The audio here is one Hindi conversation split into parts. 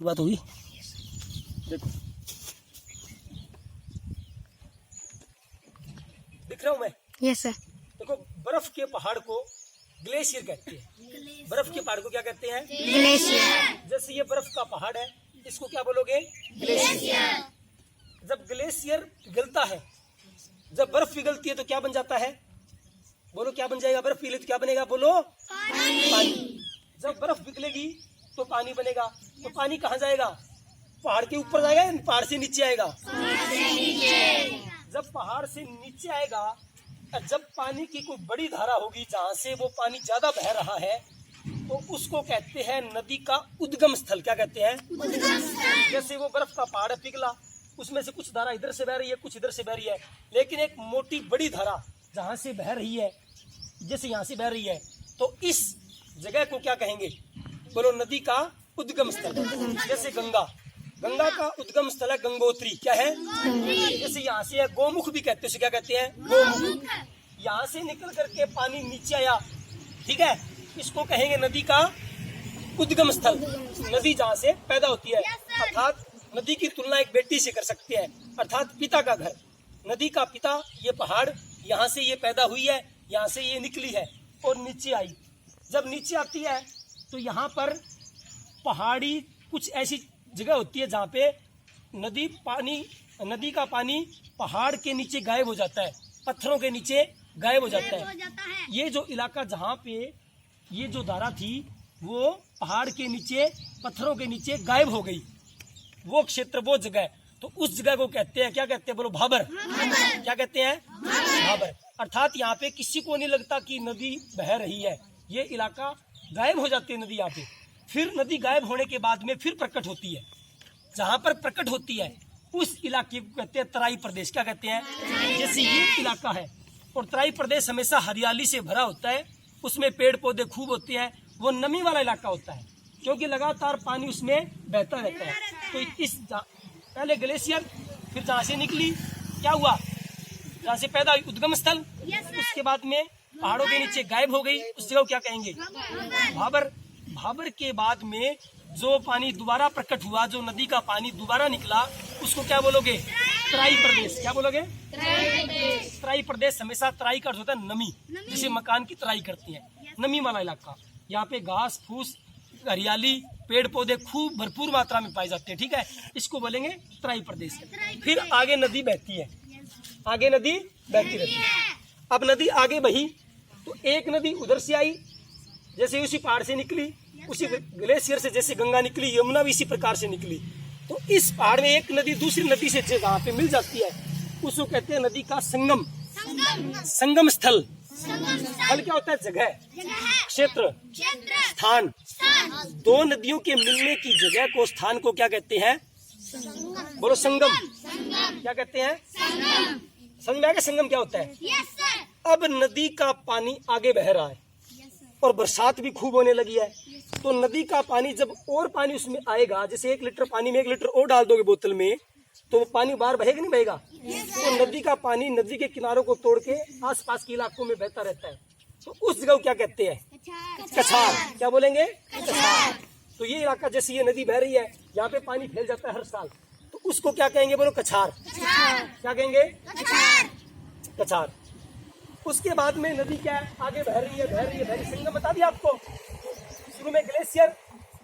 बात होगी। देखो दिख रहा हूं मैं? Yes sir. देखो बर्फ के पहाड़ को ग्लेशियर कहते हैं। बर्फ के पहाड़ को क्या कहते हैं? ग्लेशियर। जैसे ये बर्फ का पहाड़ है, इसको क्या बोलोगे? ग्लेशियर। जब ग्लेशियर पिघलता है, जब बर्फ पिघलती है तो क्या बन जाता है? बोलो क्या बन जाएगा? बर्फ पिघले तो क्या बनेगा? बोलो पानी। जब बर्फ पिघलेगी तो पानी बनेगा। तो पानी कहाँ जाएगा? पहाड़ के ऊपर जाएगा या पहाड़ से नीचे आएगा? जब पहाड़ से नीचे आएगा, जब पानी की कोई बड़ी धारा होगी जहाँ से वो पानी ज्यादा बह रहा है, तो उसको कहते हैं नदी का उद्गम स्थल। क्या कहते हैं? जैसे वो बर्फ का पहाड़ पिघला, उसमें से कुछ धारा इधर से बह रही है, कुछ इधर से बह रही है, लेकिन एक मोटी बड़ी धारा जहाँ से बह रही है, जैसे यहाँ से बह रही है, तो इस जगह को क्या कहेंगे? बोलो नदी का उद्गम स्थल। जैसे गंगा, गंगा का उद्गम स्थल है गंगोत्री। क्या है? जैसे यहाँ से है गोमुख भी कहते हैं, उसे क्या कहते हैं? गोमुख। यहाँ से निकल करके पानी नीचे आया, ठीक है, इसको कहेंगे नदी का उद्गम स्थल। नदी जहाँ से पैदा होती है, अर्थात नदी की तुलना एक बेटी से कर सकते हैं, अर्थात पिता का घर। नदी का पिता ये पहाड़, यहाँ से ये पैदा हुई है, यहाँ से ये निकली है और नीचे आई। जब नीचे आती है तो यहाँ पर पहाड़ी कुछ ऐसी जगह होती है जहाँ पे नदी का पानी पहाड़ के नीचे गायब हो जाता है, पत्थरों के नीचे गायब हो जाता है। ये जो इलाका जहाँ पे ये जो धारा थी वो पहाड़ के नीचे, पत्थरों के नीचे गायब हो गई, वो क्षेत्र, वो जगह, तो उस जगह को कहते हैं, क्या कहते हैं? बोलो भाबर। क्या कहते हैं? भाबर। अर्थात यहाँ पे किसी को नहीं लगता कि नदी बह रही है, ये इलाका गायब हो जाती है नदी यहाँ पे। फिर नदी गायब होने के बाद में फिर प्रकट होती है, जहाँ पर प्रकट होती है उस इलाके को कहते हैं तराई प्रदेश। क्या कहते हैं? जैसे ये इलाका है और तराई प्रदेश हमेशा हरियाली से भरा होता है, उसमें पेड़ पौधे खूब होते हैं, वो नमी वाला इलाका होता है क्योंकि लगातार पानी उसमें बहता रहता है। तो इस पहले ग्लेशियर, फिर जहाँ से निकली क्या हुआ? जहाँ से पैदा हुई उद्गम स्थल, उसके बाद में पहाड़ों के नीचे गायब हो गई, उस जगह को क्या कहेंगे? भाबर। भाबर के बाद में जो पानी दोबारा प्रकट हुआ, जो नदी का पानी दोबारा निकला, उसको क्या बोलोगे? तराई प्रदेश। क्या बोलोगे? तराई प्रदेश। हमेशा तराई का अर्थ होता है नमी, जिसे मकान की तराई करती है, नमी वाला इलाका। यहाँ पे घास फूस, हरियाली, पेड़ पौधे खूब भरपूर मात्रा में पाए जाते हैं, ठीक है, इसको बोलेंगे तराई प्रदेश। फिर आगे नदी बहती है, आगे नदी बहती रहती है। अब नदी आगे बही तो एक नदी उधर से आई, जैसे उसी पहाड़ से निकली, उसी ग्लेशियर से जैसे गंगा निकली, यमुना भी इसी प्रकार से निकली। तो इस पहाड़ में एक नदी दूसरी नदी से जहाँ पे मिल जाती है, उसको कहते हैं नदी का संगम। संगम स्थल। स्थल क्या होता है? जगह, क्षेत्र, स्थान। दो नदियों के मिलने की जगह को, स्थान को क्या कहते हैं? बोलो संगम। क्या कहते हैं? समझ में आया? संगम क्या होता है? अब नदी का पानी आगे बह रहा है और बरसात भी खूब होने लगी है, तो नदी का पानी जब और पानी उसमें आएगा, जैसे 1 लीटर पानी में 1 लीटर और डाल दोगे बोतल में, तो वो पानी बाहर बहेगा नहीं बहेगा? तो नदी का पानी नदी के किनारों को तोड़ के आसपास के इलाकों में बहता रहता है, तो उस जगह को क्या कहते हैं? कछार। क्या बोलेंगे? कछार। तो ये इलाका, जैसे ये नदी बह रही है, यहाँ पे पानी फैल जाता है हर साल, तो उसको क्या कहेंगे? बोलो कछार। क्या कहेंगे? कछार। उसके बाद में नदी क्या है? आगे बह रही है, बह रही है, बह रही है। संगम बता दिया आपको। शुरू में ग्लेशियर,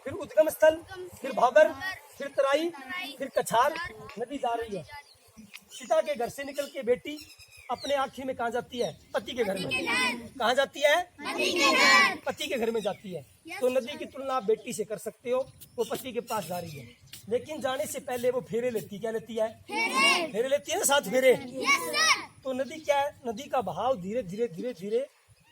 फिर उद्गम स्थल, फिर भाबर, फिर तराई, फिर कछार। नदी जा रही है, पिता के घर से निकल के बेटी अपने आखिर में कहाँ जाती है? पति के घर में। कहाँ जाती है? पति के घर में जाती है। तो नदी की तुलना आप बेटी से कर सकते हो, वो पति के पास जा रही है, लेकिन जाने से पहले वो फेरे लेती है। क्या लेती है? फेरे लेती है ना, 7 फेरे। तो नदी क्या है? नदी का बहाव धीरे धीरे धीरे धीरे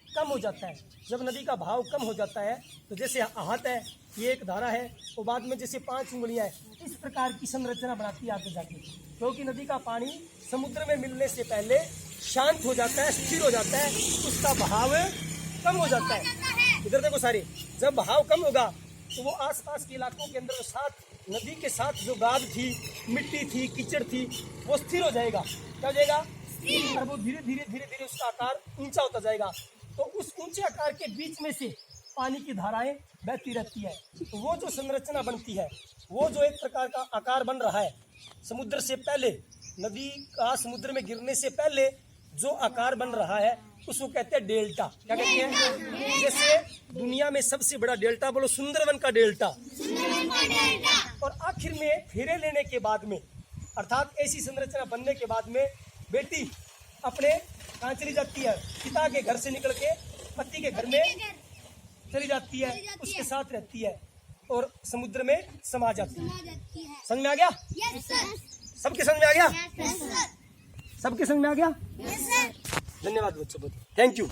कम हो जाता है। जब नदी का बहाव कम हो जाता है तो जैसे हाथ है, ये एक धारा है, और बाद में जैसे 5 उंगलियां है, इस प्रकार की संरचना बनाती है आगे जाके, क्योंकि नदी का पानी समुद्र में मिलने से पहले शांत हो जाता है, स्थिर हो जाता है, उसका बहाव कम हो जाता है। इधर देखो सारे, जब बहाव कम होगा तो वो आसपास के इलाकों के अंदर साथ नदी के साथ जो गाद थी, मिट्टी थी, कीचड़ थी, वो स्थिर हो जाएगा। क्या हो जाएगा? और वो धीरे धीरे धीरे धीरे उसका आकार ऊंचा होता जाएगा। तो उस ऊंचे आकार के बीच में से पानी की धाराएं बहती रहती है। तो वो जो संरचना बनती है, वो जो एक प्रकार का आकार बन रहा है समुद्र से पहले, नदी का समुद्र में गिरने से पहले जो आकार बन रहा है उसको कहते हैं डेल्टा। क्या कहते हैं? जैसे दुनिया में सबसे बड़ा डेल्टा बोलो सुंदरवन का डेल्टा। और आखिर में फेरे लेने के बाद में, अर्थात ऐसी संरचना बनने के बाद में बेटी अपने कहाँ चली जाती है? पिता के घर से निकल के पति के घर में चली जाती है, उसके साथ रहती है और समुद्र में समा जाती है। समझ में आ गया? सबके समझ में आ गया? सबके समझ में आ गया? धन्यवाद बच्चों, थैंक यू।